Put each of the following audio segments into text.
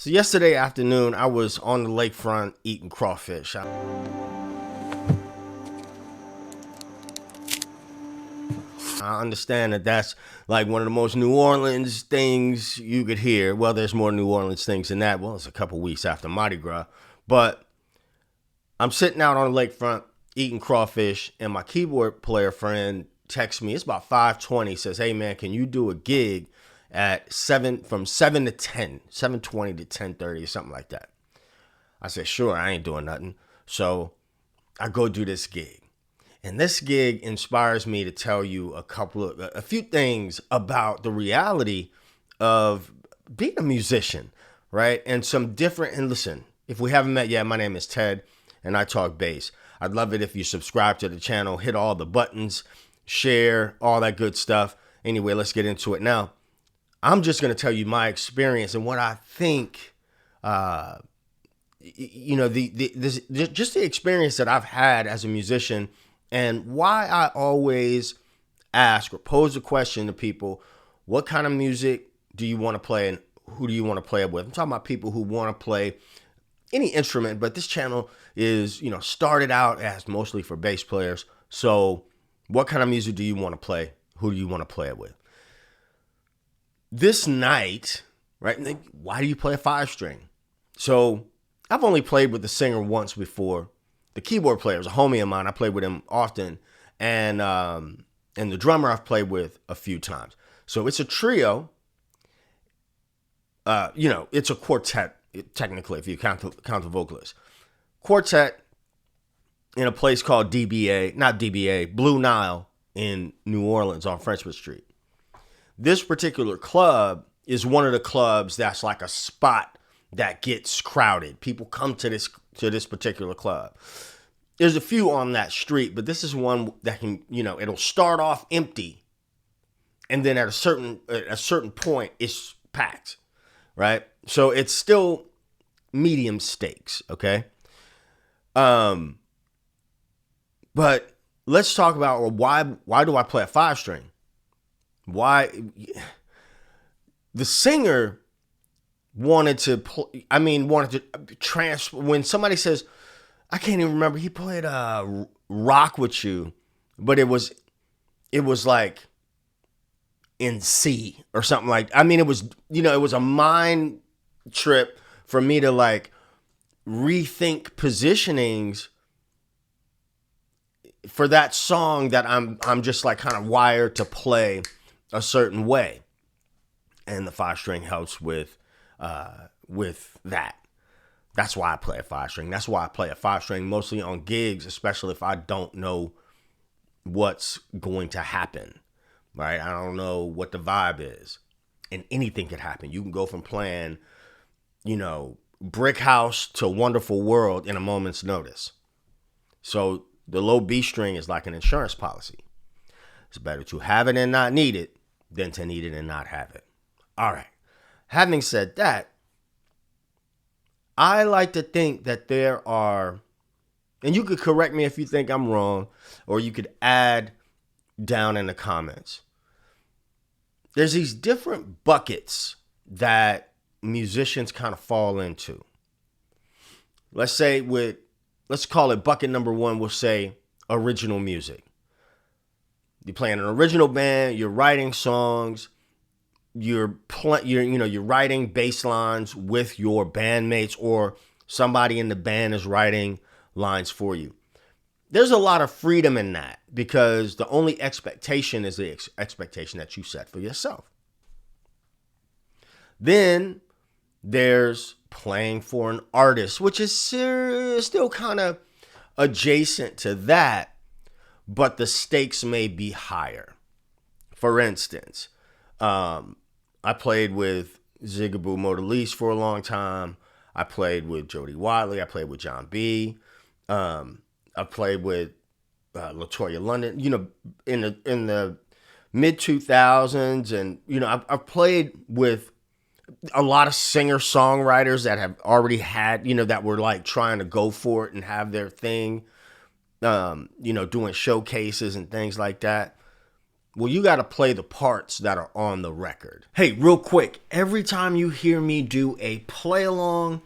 So yesterday afternoon, I was on the lakefront eating crawfish. I understand that that's like one of the most New Orleans things you could hear. Well, there's more New Orleans things than that. Well, it's a couple weeks after Mardi Gras. But I'm sitting out on the lakefront eating crawfish, and my keyboard player friend texts me. It's about 5:20. Says, "Hey man, can you do a gig at 7 to 10, 7:20 to 10:30 or something like that?" I said, "Sure, I ain't doing nothing." So I go do this gig. And this gig inspires me to tell you a few things about the reality of being a musician, right? And listen, if we haven't met yet, my name is Ted and I talk bass. I'd love it if you subscribe to the channel, hit all the buttons, share, all that good stuff. Anyway, let's get into it now. I'm just going to tell you my experience and what I think, just the experience that I've had as a musician, and why I always ask or pose a question to people: what kind of music do you want to play and who do you want to play it with? I'm talking about people who want to play any instrument, but this channel is, started out as mostly for bass players. So what kind of music do you want to play? Who do you want to play it with? This night, right? Why do you play a 5-string? So I've only played with the singer once before. The keyboard player is a homie of mine. I play with him often. And the drummer I've played with a few times. So it's a trio. It's a quartet, technically, if you count the vocalist. Quartet in a place called Blue Nile in New Orleans on Frenchman Street. This particular club is one of the clubs that's like a spot that gets crowded. People come to this particular club. There's a few on that street, but this is one that can, it'll start off empty, and then at a certain point, it's packed, right? So it's still medium stakes, okay? But let's talk about why do I play a 5-string? Why the singer wanted to transfer. When somebody says, I can't even remember, he played Rock With You, but it was like in C or something like, it was a mind trip for me to like rethink positionings for that song that I'm just like kind of wired to play a certain way. And the 5-string helps with that. That's why I play a 5-string. That's why I play a 5-string mostly on gigs, especially if I don't know what's going to happen, right? I don't know what the vibe is, and anything could happen. You can go from playing, Brick House to Wonderful World in a moment's notice. So the low B string is like an insurance policy. It's better to have it and not need it than to need it and not have it. All right. Having said that, I like to think that there are, and you could correct me if you think I'm wrong, or you could add down in the comments. There's these different buckets that musicians kind of fall into. Let's call it bucket number 1. We'll say original music. You're playing an original band, you're writing songs, you're writing bass lines with your bandmates, or somebody in the band is writing lines for you. There's a lot of freedom in that because the only expectation is the expectation that you set for yourself. Then there's playing for an artist, which is still kind of adjacent to that, but the stakes may be higher. For instance, I played with Zigaboo Modalise for a long time. I played with Jody Watley. I played with John B. I played with LaToya London. In the mid 2000s, and I've played with a lot of singer-songwriters that have already had, that were like trying to go for it and have their thing, doing showcases and things like that. Well, you got to play the parts that are on the record. Hey, real quick, every time you hear me do a play along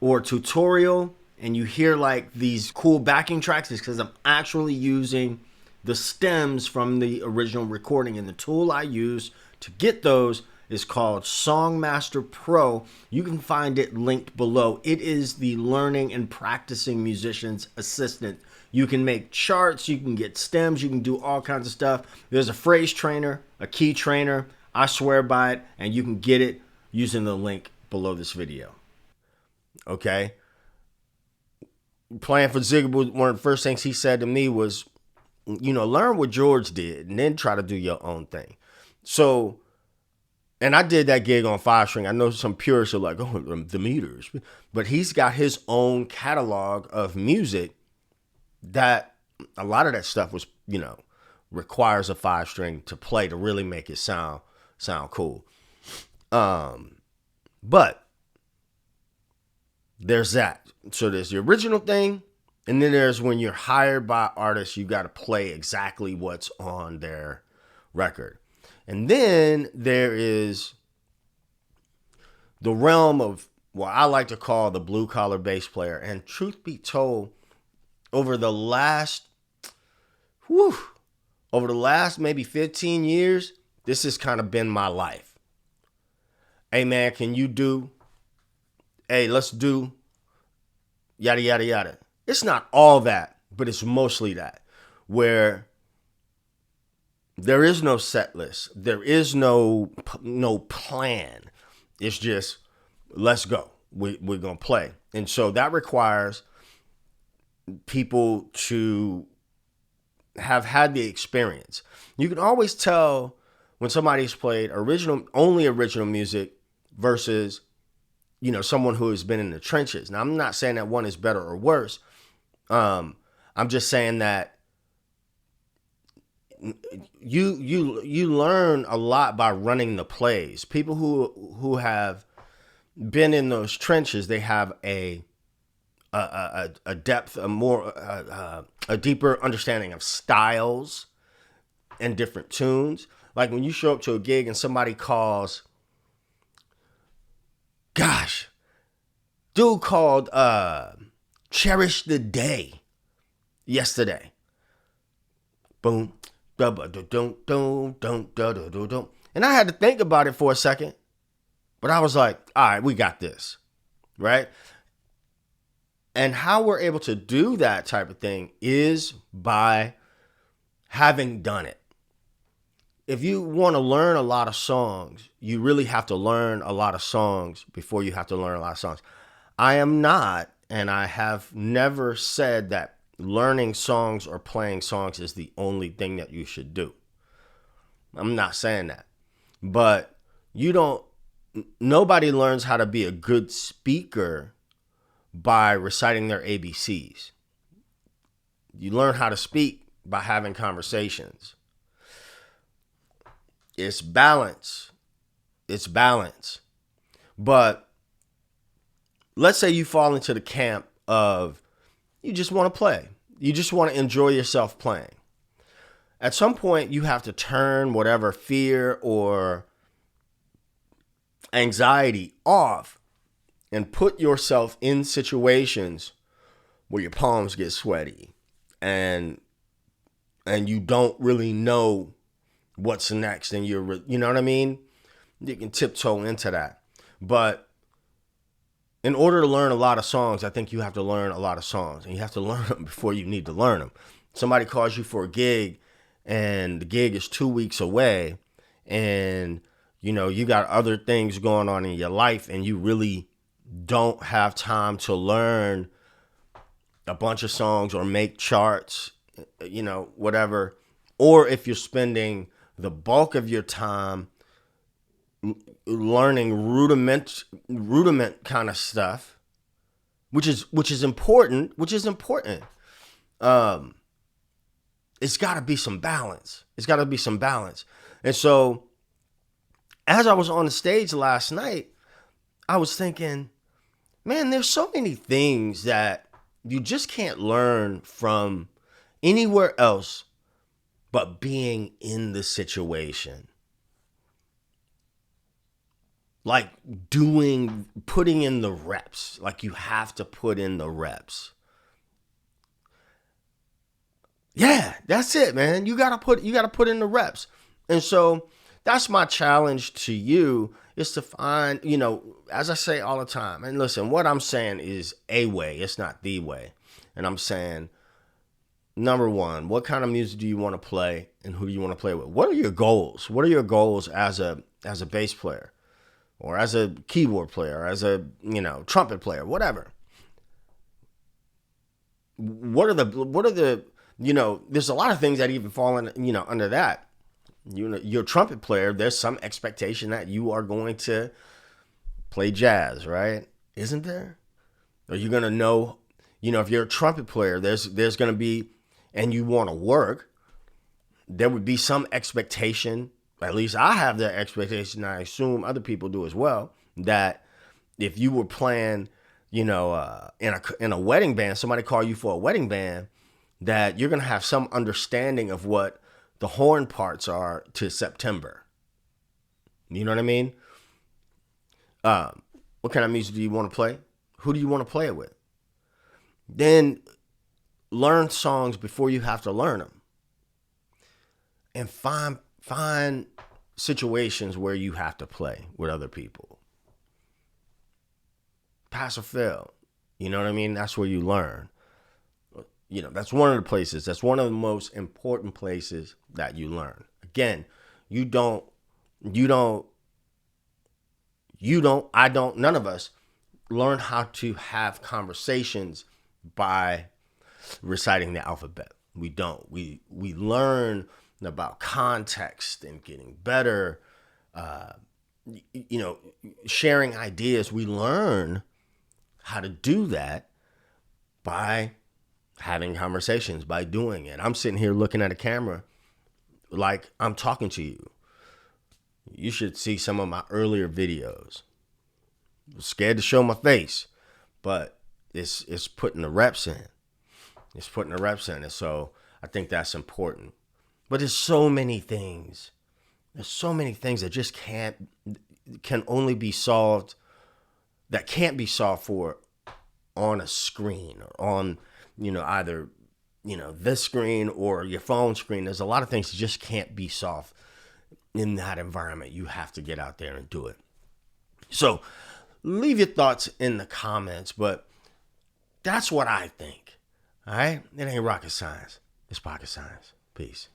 or tutorial and you hear like these cool backing tracks, it's because I'm actually using the stems from the original recording, and the tool I use to get those is called Songmaster Pro. You can find it linked below. It is the learning and practicing musician's assistant. You can make charts, you can get stems, you can do all kinds of stuff. There's a phrase trainer, a key trainer. I swear by it, and you can get it using the link below this video. Okay? Playing for Ziggy, one of the first things he said to me was, learn what George did and then try to do your own thing. So, and I did that gig on 5-string. I know some purists are like, oh, the meters. But he's got his own catalog of music that a lot of that stuff was, requires a 5-string to play to really make it sound cool. But there's that. So there's the original thing, and then there's when you're hired by artists, you got to play exactly what's on their record. And then there is the realm of what I like to call the blue collar bass player. And truth be told, over the last maybe 15 years, this has kind of been my life. Hey man, let's do yada, yada, yada. It's not all that, but it's mostly that, where there is no set list. There is no plan. It's just, let's go. We're going to play. And so that requires people to have had the experience. You can always tell when somebody's played only original music versus, someone who has been in the trenches. Now, I'm not saying that one is better or worse. I'm just saying that you learn a lot by running the plays. People who have been in those trenches, they have a depth, a deeper understanding of styles and different tunes. Like when you show up to a gig and somebody calls, dude called Cherish the Day yesterday. Boom. And I had to think about it for a second, but I was like, all right, we got this, right? And how we're able to do that type of thing is by having done it. If you want to learn a lot of songs, you really have to learn a lot of songs before you have to learn a lot of songs. I am not, and I have never said that learning songs or playing songs is the only thing that you should do. I'm not saying that. But nobody learns how to be a good speaker by reciting their ABCs. You learn how to speak by having conversations. It's balance. But let's say you fall into the camp of you just want to play. You just want to enjoy yourself playing. At some point, you have to turn whatever fear or anxiety off and put yourself in situations where your palms get sweaty and you don't really know what's next, and you know what I mean? You can tiptoe into that. But in order to learn a lot of songs, I think you have to learn a lot of songs, and you have to learn them before you need to learn them. Somebody calls you for a gig, and the gig is 2 weeks away, and you got other things going on in your life, and you really don't have time to learn a bunch of songs or make charts, whatever. Or if you're spending the bulk of your time learning rudiment kind of stuff, which is important. It's got to be some balance. And so, as I was on the stage last night, I was thinking, man, there's so many things that you just can't learn from anywhere else but being in the situation. Like putting in the reps. Like you have to put in the reps. Yeah, that's it, man. You gotta put in the reps. And so that's my challenge to you, is to find, as I say all the time, and listen, what I'm saying is a way, it's not the way. And I'm saying, number one, what kind of music do you want to play, and who do you want to play with? What are your goals? What are your goals as a bass player, or as a keyboard player, or as a trumpet player, whatever? What are the there's a lot of things that even fall in, under that. You're a trumpet player, there's some expectation that you are going to play jazz, right? Isn't there? Are you going to know, if you're a trumpet player, there's going to be, and you want to work, there would be some expectation, at least I have that expectation, I assume other people do as well, that if you were playing, in a wedding band, somebody call you for a wedding band, that you're going to have some understanding of what the horn parts are to September. You know what I mean? What kind of music do you want to play? Who do you want to play it with? Then learn songs before you have to learn them. And find situations where you have to play with other people. Pass or fail. You know what I mean? That's where you learn. That's one of the places. That's one of the most important places that you learn. Again, none of us learn how to have conversations by reciting the alphabet. We don't. We learn about context and getting better, sharing ideas. We learn how to do that by having conversations, by doing it. I'm sitting here looking at a camera like I'm talking to you. You should see some of my earlier videos. I was scared to show my face, but it's putting the reps in. It's putting the reps in. And so I think that's important. But there's so many things. There's so many things that just can only be solved, that can't be solved for on a screen, or on, either, this screen or your phone screen. There's a lot of things that just can't be solved in that environment. You have to get out there and do it. So leave your thoughts in the comments, but that's what I think. All right? It ain't rocket science. It's pocket science. Peace.